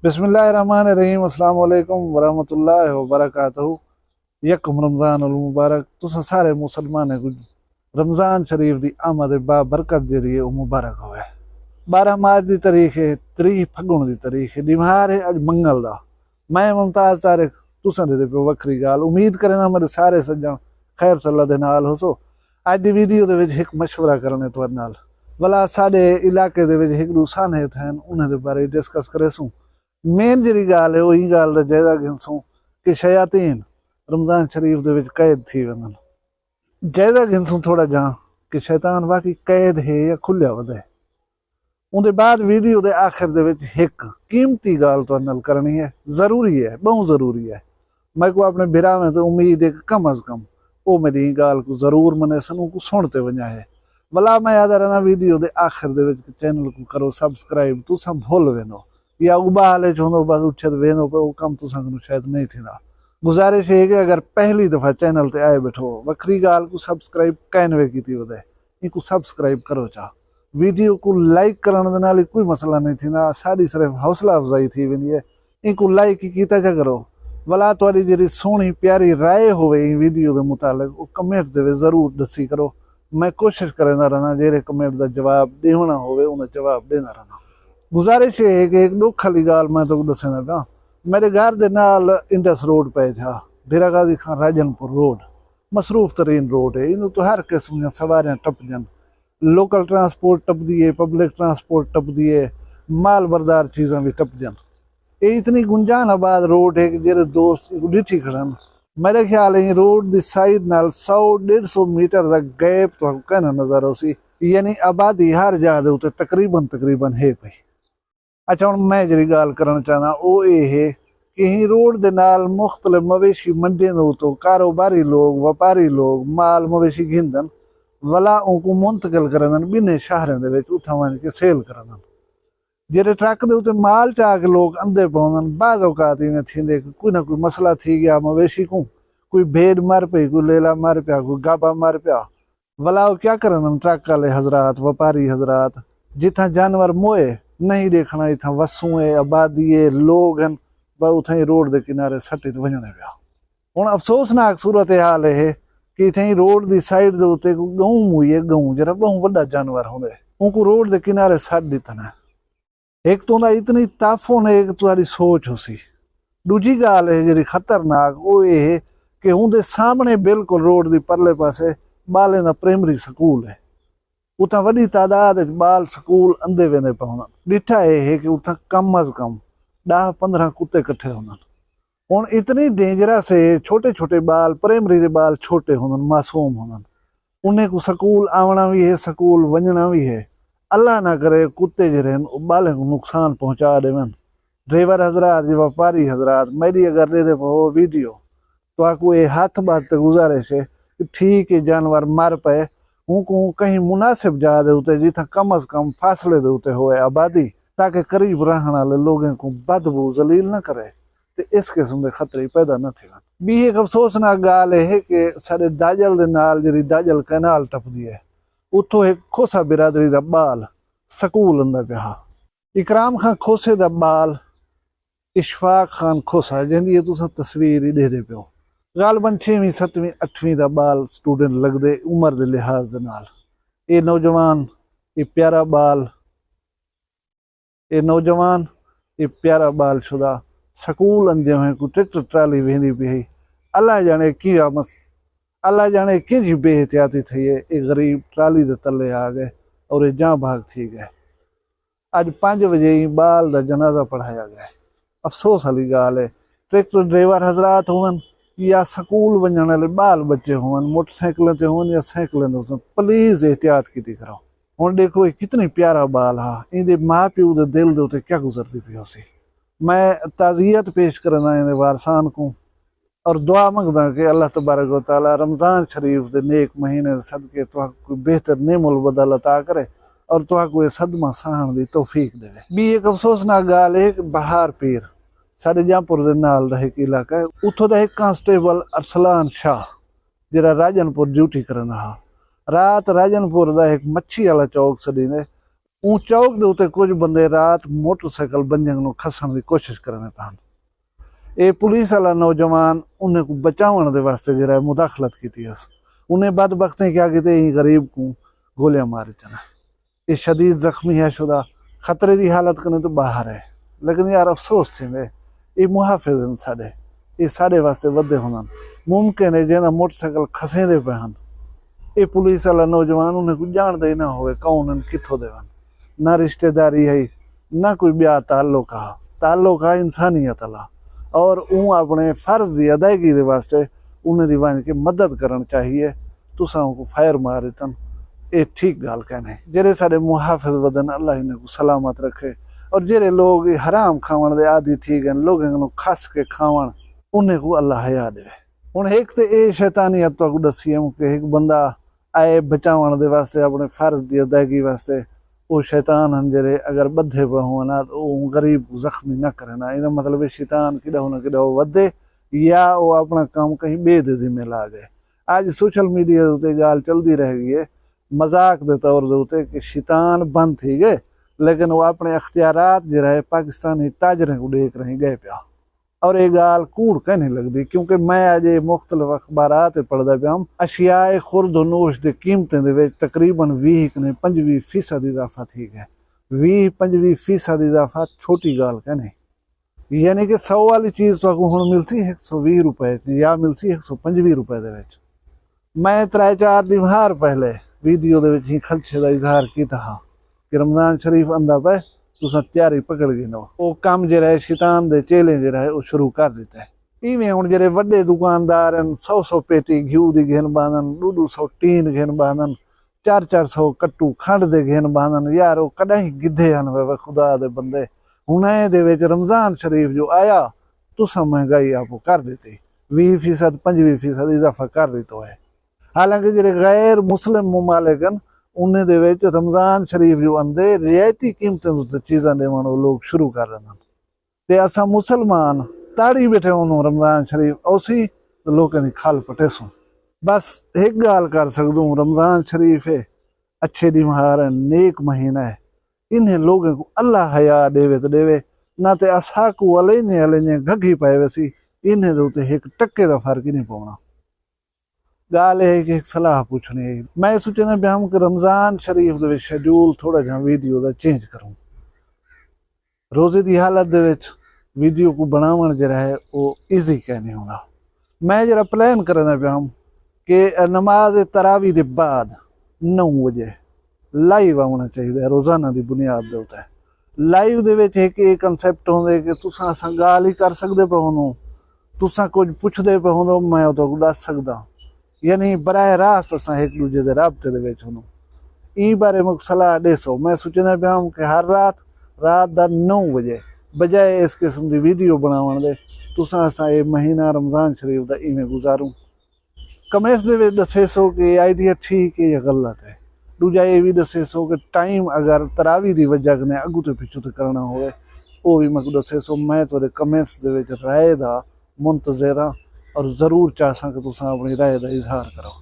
बिस्मिल्लाहिर्रहमानिर्रहीम अस्सलाम वालेकुम वरहमतुल्लाहि वबरकातुहू। यकम रमज़ान उल मुबारक। तुस सारे मुसलमान को रमज़ान शरीफ दी आमद बाबरकत जरिए वो मुबारक होवे। 12 मार्च की तारीख है, 3 फगुण की तारीख है, दिमार है अज मंगल दा। मैं मुमताज तारिक तुसां दे पे वखरी गाल उम्मीद करना मेरे सारे सज्जन खैर सल्ला दे नाल होसो। अज दी वीडियो दे विच एक मशवरा करने तुहाडे नाल भला साडे इलाके दे विच एक दूसान है उन्हां दे बारे डिस्कस करेसूं। मेन जी गाल है वही गाल का जायजा गिनसूं कि शयातीन रमज़ान शरीफ दे विच कैद थी वञनि। जायजा गिनसूं थोड़ा जहाँ कि शैतान वाकई कैद है या खुलिया वधे। उनके बाद वीडियो के आखिर दे विच एक कीमती गाल तुहाडे नाल करनी है, जरूरी है, बहुत जरूरी है। मैं को अपने बिरावें तो उम्मीद है कि कम अज कम वो मेरी गाल को जरूर मने सन को सुनते वञा है। भला मैं याद रहना वीडियो के आखिर दे विच चैनल को करो सब्सक्राइब। तुसां भुल वेंदो या उबा हाले चवंदो बस उछत वेंदो पे वो कम तुसां को शायद नहीं थींदा। गुजारिश है कि अगर पहली दफ़ा चैनल ते आए बैठो वखरी गाल को सब्सक्राइब कैन वे की वधे इनको सब्सक्राइब करो चा। वीडियो को लाइक करण दे नाल कोई मसला नहीं थींदा, साडी सिर्फ हौसला अफजाई थी वेंदी है। इनको लाइक कीता चा करो। भला तुहाडी जिहड़ी सोहनी प्यारी राय होवे वीडियो के मुतालिक वो कमेंट दे जरूर दसी करो। मैं कोशिश करदा रहना जेरे कमेंट का जवाब देना होवे उन्हें जवाब देना रहना। गुजारिश है कि एक दुख वाली गाल मैं तो दसना पिया। मेरे घर के नाल इंडस रोड पे था, डेरा गाजी खां राजनपुर रोड मसरूफ तरीन रोड है। इन तो हर किस्म दी सवारियां टपजन, लोकल ट्रांसपोर्ट टपदी है, पब्लिक ट्रांसपोर्ट टपदी है, माल बरदार चीज़ां भी टपजन। ये इतनी गुंजान आबाद रोड है कि जेरे दोस्त डिठी खड़न। मेरे ख्याल है रोड की साइड नाल 100-150 मीटर का गैप तो कहना नजर उसी, यानी आबादी हर जगह दे उत्ते तकरीबन है पई। अच्छा हुण मैं जी गाल करना चाहना वो ये है कि रोड के नाल मुख्तलिफ मवेशी मंडियों के उत्तों कारोबारी लोग व्यापारी लोग माल मवेशी घिंदन वला उनको मुंतकिल करन बिने शहरों के उथा वञ के सेल करन। जेरे ट्रक के उत्ते माल चा के लोग अंधे पवंदन बाज़ औकात इवें थींदे कोई ना कोई मसला थी गया मवेशी को, कोई भेड़ मर पई, कोई लेला मर पिया, कोई गाबा मर पिया। वला वो क्या करन ट्रक वाले हजरात व्यापारी हजरात जिथा जानवर मोए नहीं देखना इतना वसूं है आबादी है लोग हैं उथा ही रोड के किनारे सट्टी तो वजने पिया। हुण अफसोसनाक सूरत हाल है कि इतनी रोड की साइड के उत्ते गऊं हुई है, गऊं जरा बहुत वड्डा जानवर होंदे उनको रोड के किनारे सट दितन। एक तो इतनी ताफो ने एक तुम्हारी सोच हो सी। दूजी गाल है जी खतरनाक वो ये है कि उनके सामने बिल्कुल रोड की परले पासे बालें का प्राइमरी स्कूल है। उतना वही तादाद बाल स्कूल अंधे वेंदे पवंदन। डिठा यह है कि उतना कम अज कम 10-15 कुत्ते कट्ठे होंदन। हुण इतनी डेंजरस है, छोटे छोटे बाल प्राइमरी के बाल छोटे होंदन मासूम होंदन। उन्हें को स्कूल आवना भी है स्कूल वञना भी है। अल्लाह ना करे कुत्ते जरे बालें को नुकसान पहुंचा देवन। ड्राइवर हजरात व्यापारी हजरात मेरी अगर दे दे वीडियो तो आपको ये हाथ बात गुजारिश है कि ठीक है जानवर मर पे उनको कहीं मुनासिब जगह दे उते जिथा कम अज कम फासले दे उते होए आबादी ताकि करीब रहने वाले लोगों को बदबू जलील न करे तो इस किस्म के खतरे पैदा न थे। भी एक अफसोसनाक गाल है कि साडे दाजल दे नाल जी दाजल कैनाल टपदी है उतो एक खोसा बिरादरी का बाल स्कूल अंदर पिया। इकराम खान खोसे का बाल इशफाक खान खोसा जिंदी तुस तस्वीर ही दे पियो। गालबन 6वीं 7वीं 8वीं का बाल स्टूडेंट लगते उम्र के लिहाज ये नौजवान ये प्यारा बाल ये प्यारा बाल शुदा स्कूल अंदे हुए कोई ट्रैक्टर ट्राली वेंदी पी। अल्लाह जाने की अल्लाह जाने कि बेहतियाती थी है। ये गरीब ट्राली के तले आ गए और ये जहाँ भाग थी गए। अज 5 बजे ही बाल का जनाजा पढ़ाया गया। अफसोस वाली गाल है ट्रैक्टर ड्राइवर हजरात होवन या स्कूल वजन वाले बाल बच्चे होवन मोटरसाइकिलों से होवन या साइकिलों से प्लीज एहतियात की करो। हुण देखो ये कितनी प्यारा बाल हाँ इनके माँ प्यो के दिल के उत्ते क्या गुजरती पी सी। मैं ताज़ियत पेश करना इन वारसान को और दुआ मंगदा कि अल्लाह तबारक व तआला रमज़ान शरीफ के नेक महीने सदके कोई बेहतर नेमुल बदल अता करे और को सदमा सहन की तौफीक देवे। भी एक अफसोसनाक गाल है कि बहार पीर साढ़े जहाँपुर के नाल का एक इलाका है उतों का एक कांस्टेबल अरसलान शाह जरा राजनपुर ड्यूटी करना हा। रात राजनपुर का एक मच्छी वाला चौक छड़ीने ऊ चौक दे उत्ते कुछ बंदे रात मोटरसाइकिल बंजंग नूं खसण दी कोशिश करने पान। ये पुलिस वाला नौजवान उन्हें को बचावन दे वास्ते जरा मुदाखलत की अस। उन्हें बदबख्तें क्या किते गरीब को गोलियां मारी तना। ये शदीद जख्मी है शुदा, खतरे की हालत कने तो बाहर है। लेकिन यार अफसोस थे ये मुहाफिज साडे, ये साडे वास्ते वड्डे होना मुमकिन है जैसा मोटरसाइकिल खसेंदे पे हन। ये पुलिस वाला नौजवान उन्हें कुछ जानते ही ना होवे कौन कितों देवन, ना रिश्तेदारी है ना कोई ब्याह ताल्लुक है इंसानियत अला। और ऊ अपने फर्ज की अदायगी के वास्ते उन्हें दी वन के मदद करनी चाहिए। तुसा को फायर मारे तन ये ठीक गाल कहने। जेरे सारे मुहाफिज वदन अल्लाह इन्हें को सलामत रखे। और जेरे लोग हराम खावन दे आदि थी गए लोगों खस के खावन उन्हें को अल्लाह हया दे। हुण एक तो ये शैतानियत तो दसी है कि एक बंदा आए बचावन दे वास्ते अपने फर्ज की अदायगी वास्ते वो शैतान हैं जेरे अगर बद्धे पे हो ना तो गरीब जख्मी न करे ना। इहदा मतलब शैतान किड़ा ना किड़ा वधे या वो अपना काम कहीं बे दे जिम्मे ला गए। आज सोशल मीडिया के उत्ते गाल चलती रह गई है मजाक के तौर के उत्ते कि शैतान बंद थी गए, लेकिन वो अपने अख्तियारात जरा है पाकिस्तानी ताजरें को देख रही गए पिया। और ये गाल कूड़ कहने लगती क्योंकि मैं आज मुख्तलिफ अखबारात पढ़ता पाया अशियाए खुरदनोश की कीमतें तकरीबन 20-25% इजाफा थी गया। 20-25% इजाफा छोटी गाल कहने, यानी कि 100 वाली चीज़ तो हुण मिलसी 120 रुपए या मिलसी 125 रुपए दे विच। मैं 3-4 दिन पहले वीडियो दे विच ही खदशे का इजहार किया कि रमजान शरीफ आंदा पे तुसा तैयारी पकड़ गए नो। वो काम जरा है शैतान दे चेले जरा है वो शुरू कर देता है। इवें हुण जेरे वड्डे दुकानदार 100 पेटी घ्यू दी घेन बांधन, 200 टीन घेन बांधन, 400 कट्टू खंड दे घेन बांधन। यार वो कॾहिं गिद्धे हन वे खुदा दे बंदे। हुण दे विच रमजान शरीफ जो आया तुसा महंगाई आपको कर दी 20% 25% इजाफा कर दितो है। हालांकि जेरे गैर मुस्लिम मुमालिक उन्हें दे विच रमजान शरीफ जो आंदे रियायती कीमतें चीज़ां देवन लोग शुरू कर रहे हैं। ते असा मुसलमान ताड़ी बैठे हों रमजान शरीफ उसी लोगों की खाल पटेसूं। बस एक गाल कर सकूँ रमजान शरीफ है अच्छे दिमार है नेक महीना है। इन्हें लोगों को अल्लाह हया देवे तो देवे ना ते असा को अलेने अलेने घगी पाए वैसी इन्हें दे उत्ते एक टक्के का फर्क ही नहीं पौना। गाल है कि एक सलाह पूछनी है। मैं सोचना भी हम कि रमजान शरीफ दे विच शेड्यूल थोड़ा जहा वीडियो का चेंज करूँ। रोजे की हालत दे विच वीडियो को बनावन जरा है वो ईजी कहने होगा। मैं जरा प्लान करना पाया हम कि नमाज तरावी के बाद 9 बजे लाइव आना चाहिए रोजाना की बुनियाद के उत्ते। लाइव दे विच एक कंसैप्ट होंगे कि तुसां असां गाल ही कर सकते पे होनो, तुसां कुछ पुछदे पे होनो मैं तो दस सकदा, यानी बराह रास्त असां एक दूजे के राबते दे विच होनो। ई बारे मुझे सलाह देसो। मैं सोचना पाया हूँ कि हर रात दा 9 बजे बजाय इस किस्म की वीडियो बनावन दे तुसां असां ये महीना रमजान शरीफ का इवें गुजारूं। कमेंट्स दे विच दसे सो कि आइडिया ठीक है या गलत है। दूजा ये भी दसे सो कि टाइम अगर तरावी की वजह ने अगू तो पिछू तो करना हो वो भी मैं दसे सो। मैं थोड़े कमेंट्स दे विच राय का मुंतज़र हाँ और जरूर चाहसा कि तुसां अपनी राय का इजहार करो।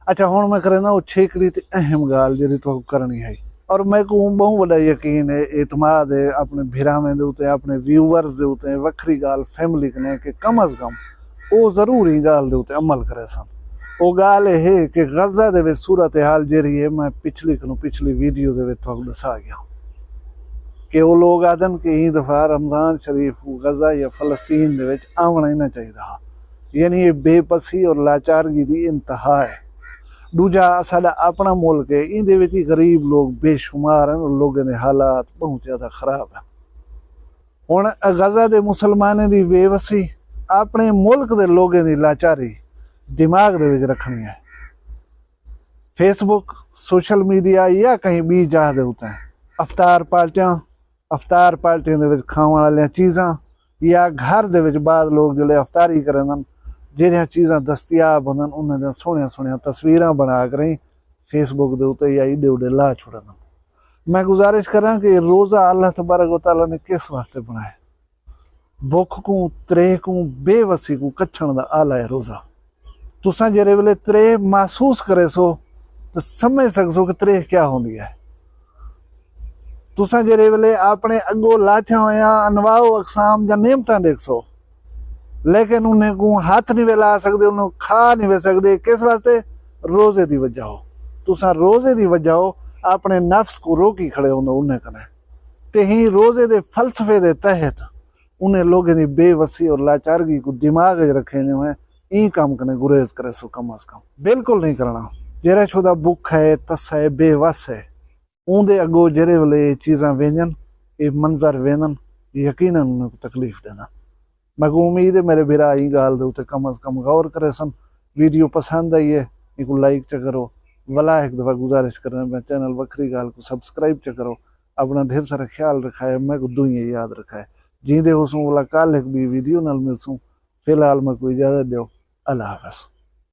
अच्छा हुण मैं करना वो छेकड़ी ते अहम गाल जी तो करनी है और मैं को बहुत बड़ा यकीन है एतमाद है अपने भिरावें दे उत्ते अपने व्यूअर्स दे उत्ते वखरी गाल फैमिली कने कि कम अज कम वो जरूर ही गाल दे उत्ते अमल करे सन। वो गाल है कि गजा दे विच सूरत हाल जेरी है मैं पिछली वीडियो दे विच तुहानू दसा गया कि वो लोग आदन कि ई दफा रमजान शरीफ गजा या फलस्तीन दे विच आवना ही ना चाहिए। यानी ये बेबसी और लाचारगी की इंतहा है। दूजा साडा अपना मुल्क है इंदे विच गरीब लोग बेशुमार हैं और लोगों के हालात बहुत ज़्यादा खराब हैं। हुण गजा दे मुसलमानों की बेबसी अपने मुल्क के लोगों की लाचारी दिमाग दे विच रखनी है। फेसबुक सोशल मीडिया या कहीं भी जहाँ दे उत्ते अफ्तार पार्टियां दे विच खाण वाली चीज़ां या घर दे विच बाद लोग जिहड़े अफ्तारी करन ਜਿਹੜੀਆਂ चीज़ां दस्तियाब होंदन उन्हां दी सोहणियां तस्वीरां बना कर फेसबुक के उत्ते या इडे उडे ला छुड़न। मैं गुजारिश करा कि रोज़ा अल्लाह तबारक व तआला ने किस वास्ते बनाया? भुख को त्रेह को बेवसी को कच्छण दा आला है रोज़ा। तुसां जेरे वेले त्रेह महसूस करे सो तो समझ सकसो कि त्रेह क्या होंदी है। तुसा जेरे वेले अपने अगो लाथिया होया अनवाओ अकसाम या नेमतां देखसो, लेकिन उन्हें को हाथ नहीं वेला सकते, उन्हें खा नहीं वे सकते। किस वास्ते? रोजे की वजह हो। तुसा रोजे की वजह हो अपने नफ्स को रोकी खड़े हो उन्हें कने, ते ही रोजे दे फलसफे दे तहत उन्हें लोगों की बेवसी और लाचारगी को दिमाग च रखे हुए ई काम कने गुरेज करे सो कम अज कम बिल्कुल नहीं करना। जेरे शुदा भुख है, तस है, बेवस है, उनके अगो जेरे वेले चीज़ां वेंजन, ये मंजर वेंजन, यकीनन उन्हें तकलीफ देना। मैं को उम्मीद है मेरे बिरा ई गाल दे उते कम अज कम गौर करे सन। वीडियो पसंद आई है इनको लाइक च करो, वला एक दफ़ा गुजारिश करना मैं चैनल वक्री गाल को सब्सक्राइब च करो। अपना ढेर सारा ख्याल रखा है, मैं को दुई याद रखा है। जींदे हो सूं वाला कल एक भी वीडियो नाल मिलसूं। फिलहाल मैं कोई इजाजत दो। अल्लाह हाफ़िज़।